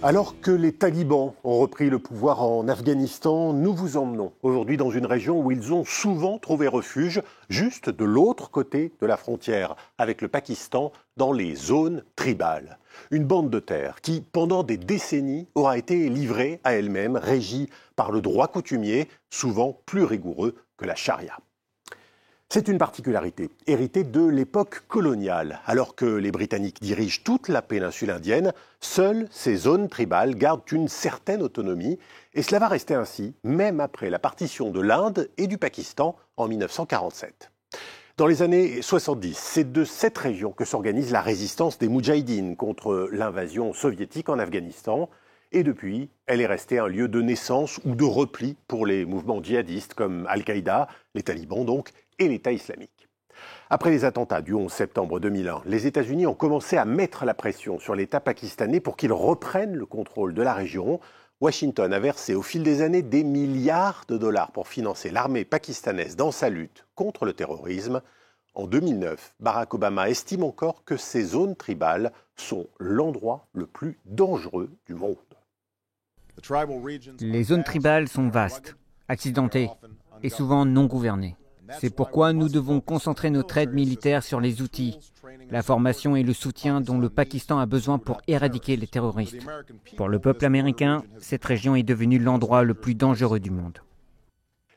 Alors que les talibans ont repris le pouvoir en Afghanistan, nous vous emmenons aujourd'hui dans une région où ils ont souvent trouvé refuge, juste de l'autre côté de la frontière avec le Pakistan, dans les zones tribales. Une bande de terre qui, pendant des décennies, aura été livrée à elle-même, régie par le droit coutumier, souvent plus rigoureux que la charia. C'est une particularité héritée de l'époque coloniale. Alors que les Britanniques dirigent toute la péninsule indienne, seules ces zones tribales gardent une certaine autonomie. Et cela va rester ainsi, même après la partition de l'Inde et du Pakistan en 1947. Dans les années 70, c'est de cette région que s'organise la résistance des Moudjahidines contre l'invasion soviétique en Afghanistan. Et depuis, elle est restée un lieu de naissance ou de repli pour les mouvements djihadistes comme Al-Qaïda, les talibans donc, et l'État islamique. Après les attentats du 11 septembre 2001, les États-Unis ont commencé à mettre la pression sur l'État pakistanais pour qu'il reprenne le contrôle de la région. Washington a versé au fil des années des milliards de dollars pour financer l'armée pakistanaise dans sa lutte contre le terrorisme. En 2009, Barack Obama estime encore que ces zones tribales sont l'endroit le plus dangereux du monde. Les zones tribales sont vastes, accidentées et souvent non gouvernées. C'est pourquoi nous devons concentrer notre aide militaire sur les outils, la formation et le soutien dont le Pakistan a besoin pour éradiquer les terroristes. Pour le peuple américain, cette région est devenue l'endroit le plus dangereux du monde.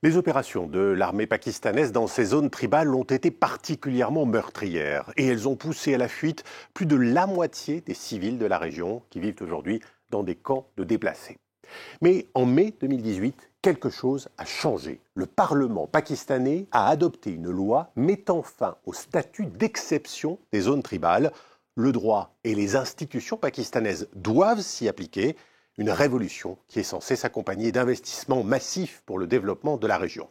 Les opérations de l'armée pakistanaise dans ces zones tribales ont été particulièrement meurtrières et elles ont poussé à la fuite plus de la moitié des civils de la région qui vivent aujourd'hui dans des camps de déplacés. Mais en mai 2018, quelque chose a changé. Le Parlement pakistanais a adopté une loi mettant fin au statut d'exception des zones tribales. Le droit et les institutions pakistanaises doivent s'y appliquer. Une révolution qui est censée s'accompagner d'investissements massifs pour le développement de la région.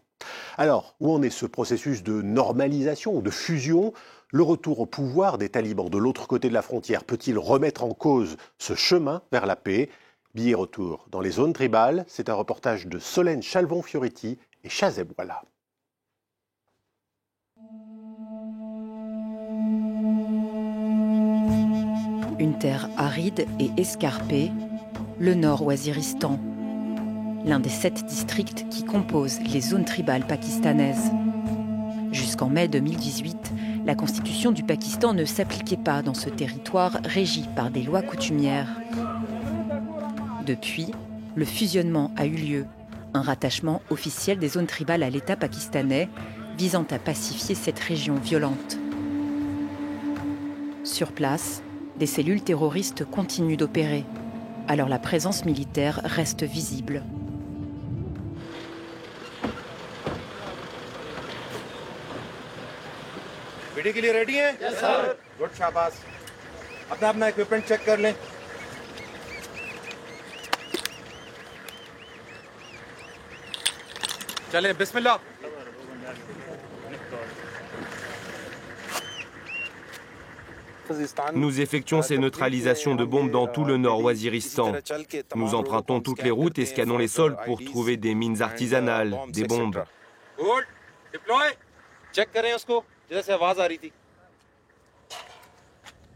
Alors, où en est ce processus de normalisation ou de fusion ? Le retour au pouvoir des talibans de l'autre côté de la frontière peut-il remettre en cause ce chemin vers la paix ? Billet retour dans les zones tribales, c'est un reportage de Solène Chalvon-Fioriti et Chazeb Walla. Une terre aride et escarpée, le Nord-Waziristan, l'un des 7 districts qui composent les zones tribales pakistanaises. Jusqu'en mai 2018, la constitution du Pakistan ne s'appliquait pas dans ce territoire régi par des lois coutumières. Depuis, le fusionnement a eu lieu, un rattachement officiel des zones tribales à l'État pakistanais visant à pacifier cette région violente. Sur place, des cellules terroristes continuent d'opérer, alors la présence militaire reste visible. Video के लिए रेडी हैं? Yes sir. Good शाबाश। अपना equipment check कर लें। चलें बिस्मिल्लाह। Nous effectuons ces neutralisations de bombes dans tout le Nord-Waziristan. Nous empruntons toutes les routes et scannons les sols pour trouver des mines artisanales, des bombes. Check करें उसको जैसे आवाज आ रही थी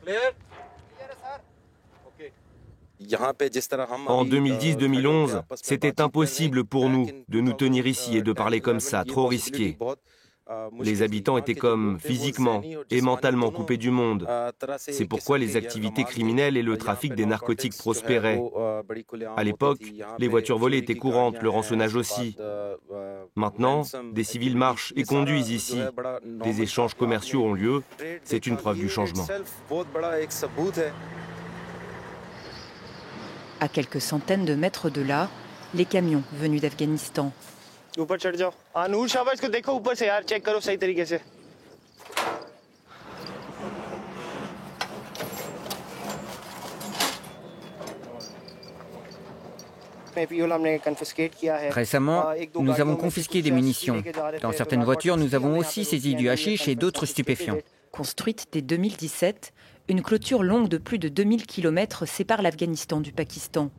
clear En 2010-2011, c'était impossible pour nous de nous tenir ici et de parler comme ça, trop risqué. Les habitants étaient comme physiquement et mentalement coupés du monde. C'est pourquoi les activités criminelles et le trafic des narcotiques prospéraient. À l'époque, les voitures volées étaient courantes, le rançonnage aussi. Maintenant, des civils marchent et conduisent ici. Des échanges commerciaux ont lieu. C'est une preuve du changement. À quelques centaines de mètres de là, les camions venus d'Afghanistan. ऊपर चढ़ जाओ नूर शाबाश इसको देखो ऊपर से यार चेक करो सही तरीके से Récemment, nous avons confisqué des munitions. Dans certaines voitures, nous avons aussi saisi du hashish et d'autres stupéfiants. Construite dès 2017, une clôture longue de plus de 2000 km sépare l'Afghanistan du Pakistan.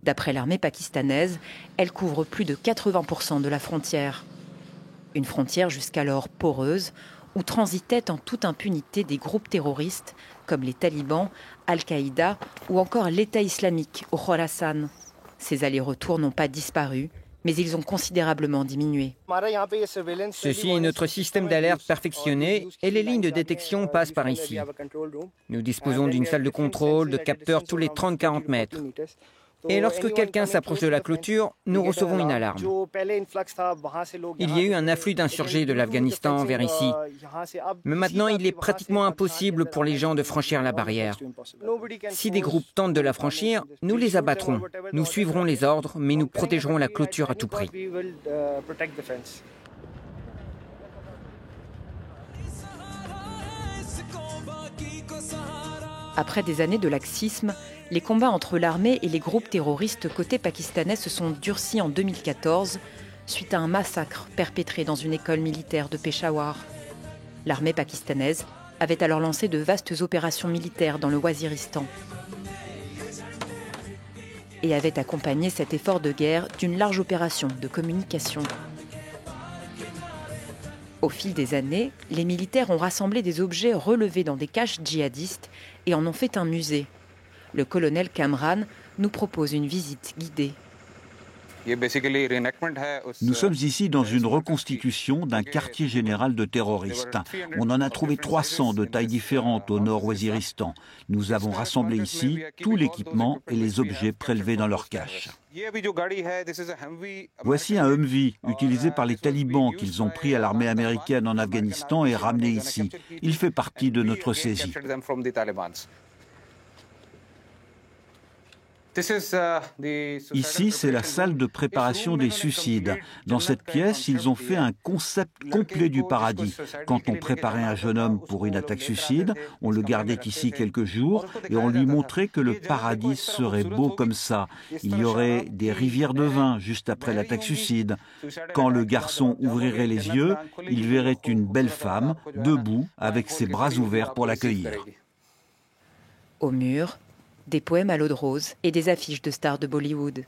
D'après l'armée pakistanaise, elle couvre plus de 80% de la frontière. Une frontière jusqu'alors poreuse, où transitaient en toute impunité des groupes terroristes comme les talibans, Al-Qaïda ou encore l'État islamique au Khorasan. Ces allers-retours n'ont pas disparu, mais ils ont considérablement diminué. Ceci est notre système d'alerte perfectionné et les lignes de détection passent par ici. Nous disposons d'une salle de contrôle, de capteurs tous les 30-40 mètres. Et lorsque quelqu'un s'approche de la clôture, nous recevons une alarme. Il y a eu un afflux d'insurgés de l'Afghanistan vers ici. Mais maintenant, il est pratiquement impossible pour les gens de franchir la barrière. Si des groupes tentent de la franchir, nous les abattrons. Nous suivrons les ordres, mais nous protégerons la clôture à tout prix. Après des années de laxisme, les combats entre l'armée et les groupes terroristes côté pakistanais se sont durcis en 2014 suite à un massacre perpétré dans une école militaire de Peshawar. L'armée pakistanaise avait alors lancé de vastes opérations militaires dans le Waziristan et avait accompagné cet effort de guerre d'une large opération de communication. Au fil des années, les militaires ont rassemblé des objets relevés dans des caches djihadistes et en ont fait un musée. Le colonel Kamran nous propose une visite guidée. Nous sommes ici dans une reconstitution d'un quartier général de terroristes. On en a trouvé 300 de tailles différentes au nord Waziristan. Nous avons rassemblé ici tout l'équipement et les objets prélevés dans leurs caches. Voici un Humvee utilisé par les talibans qu'ils ont pris à l'armée américaine en Afghanistan et ramené ici. Il fait partie de notre saisie. Ici, c'est la salle de préparation des suicides. Dans cette pièce, ils ont fait un concept complet du paradis. Quand on préparait un jeune homme pour une attaque suicide, on le gardait ici quelques jours et on lui montrait que le paradis serait beau comme ça. Il y aurait des rivières de vin juste après l'attaque suicide. Quand le garçon ouvrirait les yeux, il verrait une belle femme, debout, avec ses bras ouverts pour l'accueillir. Au mur, des poèmes à l'eau de rose et des affiches de stars de Bollywood.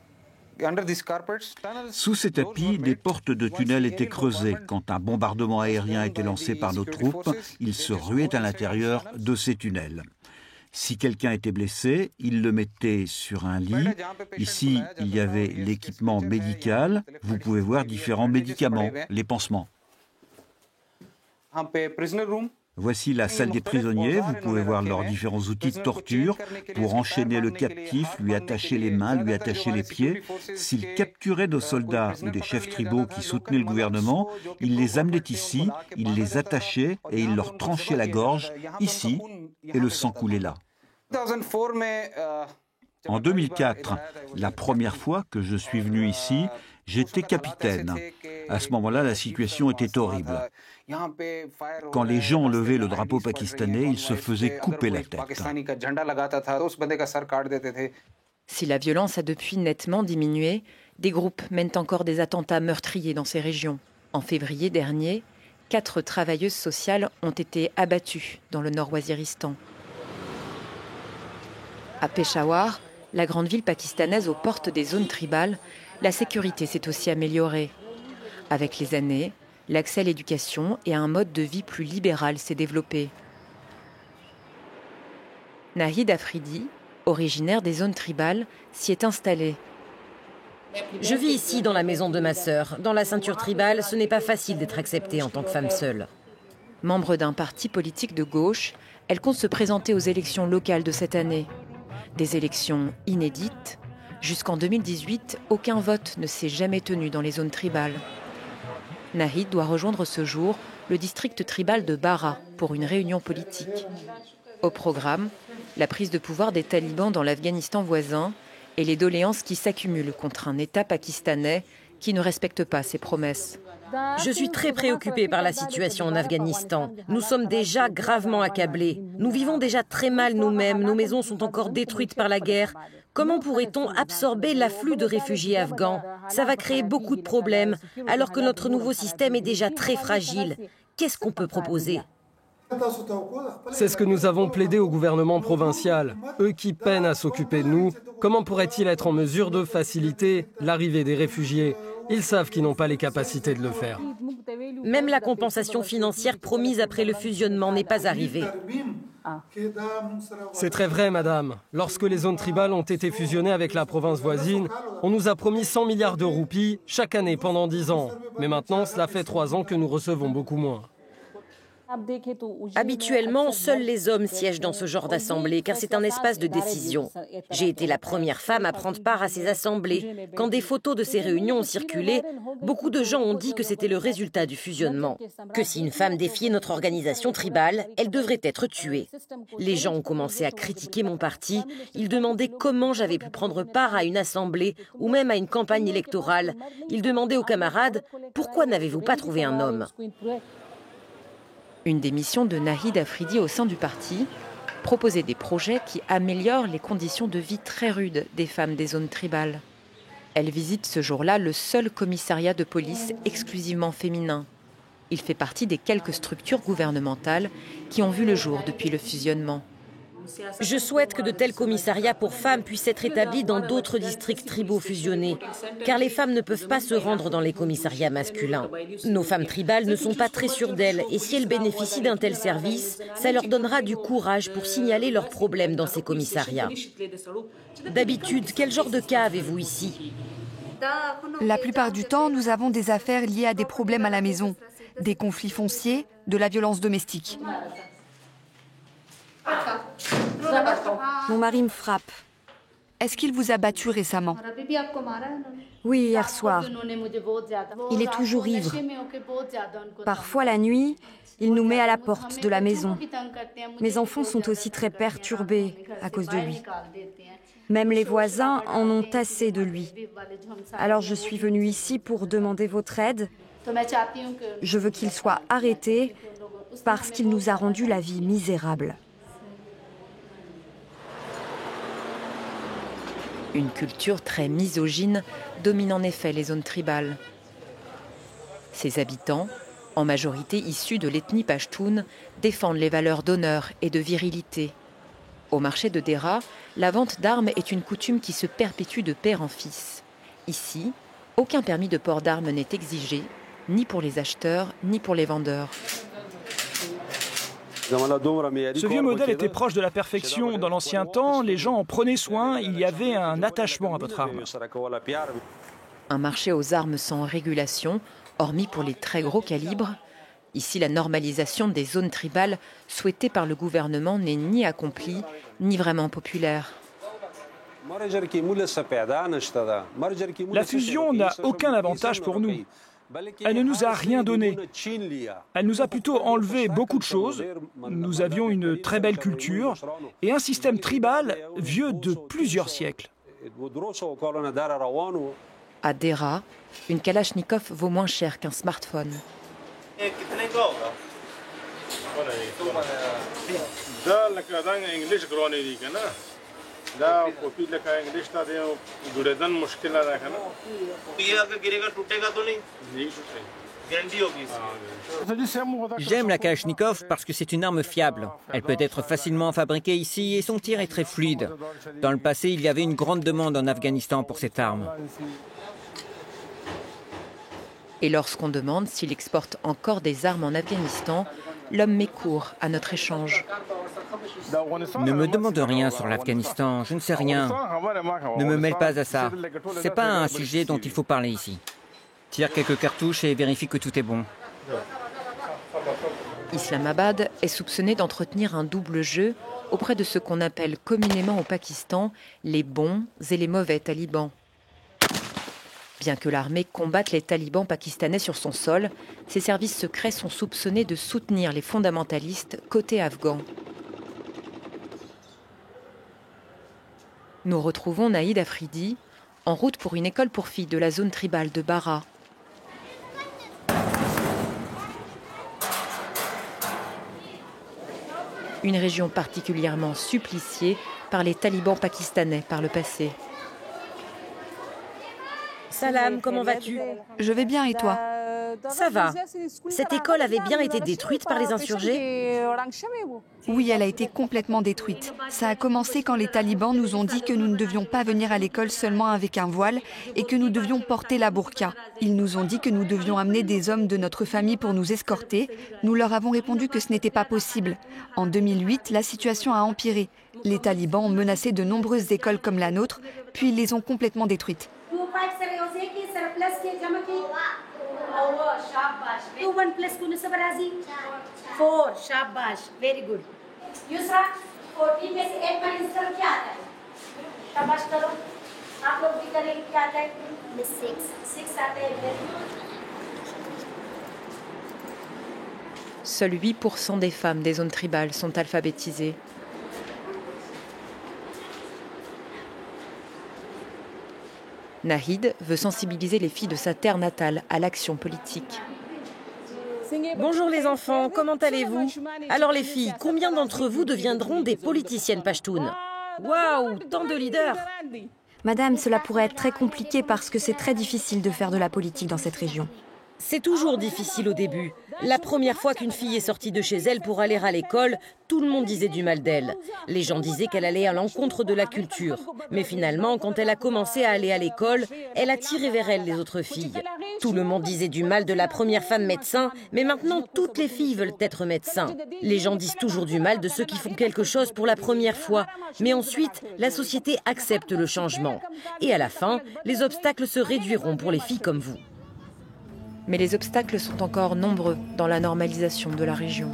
Sous ces tapis, des portes de tunnels étaient creusées. Quand un bombardement aérien était lancé par nos troupes, ils se ruaient à l'intérieur de ces tunnels. Si quelqu'un était blessé, ils le mettaient sur un lit. Ici, il y avait l'équipement médical. Vous pouvez voir différents médicaments, les pansements. Voici la salle des prisonniers, vous pouvez voir leurs différents outils de torture pour enchaîner le captif, lui attacher les mains, lui attacher les pieds. S'ils capturaient nos soldats ou des chefs tribaux qui soutenaient le gouvernement, ils les amenaient ici, ils les attachaient et ils leur tranchaient la gorge ici et le sang coulait là. En 2004, la première fois que je suis venu ici, j'étais capitaine. À ce moment-là, la situation était horrible. Quand les gens levaient le drapeau pakistanais, ils se faisaient couper la tête. Si la violence a depuis nettement diminué, des groupes mènent encore des attentats meurtriers dans ces régions. En février dernier, 4 travailleuses sociales ont été abattues dans le nord Waziristan. À Peshawar, la grande ville pakistanaise aux portes des zones tribales, la sécurité s'est aussi améliorée. Avec les années, l'accès à l'éducation et à un mode de vie plus libéral s'est développé. Nahid Afridi, originaire des zones tribales, s'y est installé. Je vis ici dans la maison de ma sœur. Dans la ceinture tribale, ce n'est pas facile d'être acceptée en tant que femme seule. Membre d'un parti politique de gauche, elle compte se présenter aux élections locales de cette année. Des élections inédites. Jusqu'en 2018, aucun vote ne s'est jamais tenu dans les zones tribales. Nahid doit rejoindre ce jour le district tribal de Bara pour une réunion politique. Au programme, la prise de pouvoir des talibans dans l'Afghanistan voisin et les doléances qui s'accumulent contre un État pakistanais qui ne respecte pas ses promesses. Je suis très préoccupée par la situation en Afghanistan. Nous sommes déjà gravement accablés. Nous vivons déjà très mal nous-mêmes. Nos maisons sont encore détruites par la guerre. Comment pourrait-on absorber l'afflux de réfugiés afghans? Ça va créer beaucoup de problèmes, alors que notre nouveau système est déjà très fragile. Qu'est-ce qu'on peut proposer? C'est ce que nous avons plaidé au gouvernement provincial. Eux qui peinent à s'occuper de nous, comment pourraient-ils être en mesure de faciliter l'arrivée des réfugiés? Ils savent qu'ils n'ont pas les capacités de le faire. Même la compensation financière promise après le fusionnement n'est pas arrivée. C'est très vrai, madame. Lorsque les zones tribales ont été fusionnées avec la province voisine, on nous a promis 100 milliards de roupies chaque année pendant 10 ans. Mais maintenant, cela fait 3 ans que nous recevons beaucoup moins. Habituellement, seuls les hommes siègent dans ce genre d'assemblée, car c'est un espace de décision. J'ai été la première femme à prendre part à ces assemblées. Quand des photos de ces réunions ont circulé, beaucoup de gens ont dit que c'était le résultat du fusionnement. Que si une femme défiait notre organisation tribale, elle devrait être tuée. Les gens ont commencé à critiquer mon parti. Ils demandaient comment j'avais pu prendre part à une assemblée ou même à une campagne électorale. Ils demandaient aux camarades « Pourquoi n'avez-vous pas trouvé un homme ?» Une des missions de Nahid Afridi au sein du parti, proposer des projets qui améliorent les conditions de vie très rudes des femmes des zones tribales. Elle visite ce jour-là le seul commissariat de police exclusivement féminin. Il fait partie des quelques structures gouvernementales qui ont vu le jour depuis le fusionnement. Je souhaite que de tels commissariats pour femmes puissent être établis dans d'autres districts tribaux fusionnés, car les femmes ne peuvent pas se rendre dans les commissariats masculins. Nos femmes tribales ne sont pas très sûres d'elles, et si elles bénéficient d'un tel service, ça leur donnera du courage pour signaler leurs problèmes dans ces commissariats. D'habitude, quel genre de cas avez-vous ici ? La plupart du temps, nous avons des affaires liées à des problèmes à la maison, des conflits fonciers, de la violence domestique. Mon mari me frappe. Est-ce qu'il vous a battu récemment? Oui, hier soir. Il est toujours ivre. Parfois la nuit, il nous met à la porte de la maison. Mes enfants sont aussi très perturbés à cause de lui. Même les voisins en ont assez de lui. Alors je suis venue ici pour demander votre aide. Je veux qu'il soit arrêté parce qu'il nous a rendu la vie misérable. Une culture très misogyne domine en effet les zones tribales. Ses habitants, en majorité issus de l'ethnie pachtoune, défendent les valeurs d'honneur et de virilité. Au marché de Dera, la vente d'armes est une coutume qui se perpétue de père en fils. Ici, aucun permis de port d'armes n'est exigé, ni pour les acheteurs, ni pour les vendeurs. Ce vieux modèle était proche de la perfection. Dans l'ancien temps, les gens en prenaient soin, il y avait un attachement à votre arme. Un marché aux armes sans régulation, hormis pour les très gros calibres. Ici, la normalisation des zones tribales souhaitée par le gouvernement n'est ni accomplie, ni vraiment populaire. La fusion n'a aucun avantage pour nous. Elle ne nous a rien donné. Elle nous a plutôt enlevé beaucoup de choses. Nous avions une très belle culture et un système tribal vieux de plusieurs siècles. À Dera, une Kalachnikov vaut moins cher qu'un smartphone. J'aime la Kalachnikov parce que c'est une arme fiable. Elle peut être facilement fabriquée ici et son tir est très fluide. Dans le passé, il y avait une grande demande en Afghanistan pour cette arme. Et lorsqu'on demande s'il exporte encore des armes en Afghanistan, l'homme met court à notre échange. Ne me demande rien sur l'Afghanistan, je ne sais rien. Ne me mêle pas à ça. C'est pas un sujet dont il faut parler ici. Tire quelques cartouches et vérifie que tout est bon. Islamabad est soupçonné d'entretenir un double jeu auprès de ce qu'on appelle communément au Pakistan les bons et les mauvais talibans. Bien que l'armée combatte les talibans pakistanais sur son sol, ses services secrets sont soupçonnés de soutenir les fondamentalistes côté afghan. Nous retrouvons Nahid Afridi en route pour une école pour filles de la zone tribale de Bara. Une région particulièrement suppliciée par les talibans pakistanais par le passé. Salam, comment vas-tu? Je vais bien et toi? Ça va. Cette école avait bien été détruite par les insurgés? Oui, elle a été complètement détruite. Ça a commencé quand les talibans nous ont dit que nous ne devions pas venir à l'école seulement avec un voile et que nous devions porter la burqa. Ils nous ont dit que nous devions amener des hommes de notre famille pour nous escorter. Nous leur avons répondu que ce n'était pas possible. En 2008, la situation a empiré. Les talibans ont menacé de nombreuses écoles comme la nôtre, puis ils les ont complètement détruites. Seuls 8% des femmes des zones tribales sont alphabétisées. Nahid veut sensibiliser les filles de sa terre natale à l'action politique. Bonjour les enfants, comment allez-vous? Alors les filles, combien d'entre vous deviendront des politiciennes pachtounes? Waouh, tant de leaders! Madame, cela pourrait être très compliqué parce que c'est très difficile de faire de la politique dans cette région. C'est toujours difficile au début. La première fois qu'une fille est sortie de chez elle pour aller à l'école, tout le monde disait du mal d'elle. Les gens disaient qu'elle allait à l'encontre de la culture. Mais finalement, quand elle a commencé à aller à l'école, elle a tiré vers elle les autres filles. Tout le monde disait du mal de la première femme médecin, mais maintenant toutes les filles veulent être médecins. Les gens disent toujours du mal de ceux qui font quelque chose pour la première fois. Mais ensuite, la société accepte le changement. Et à la fin, les obstacles se réduiront pour les filles comme vous. Mais les obstacles sont encore nombreux dans la normalisation de la région.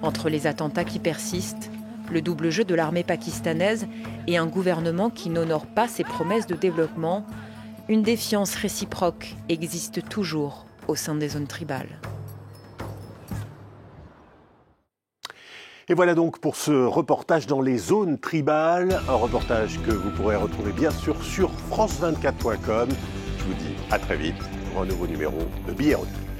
Entre les attentats qui persistent, le double jeu de l'armée pakistanaise et un gouvernement qui n'honore pas ses promesses de développement, une défiance réciproque existe toujours au sein des zones tribales. Et voilà donc pour ce reportage dans les zones tribales, un reportage que vous pourrez retrouver bien sûr sur france24.com. Je vous dis à très vite pour un nouveau numéro de Billets Retour.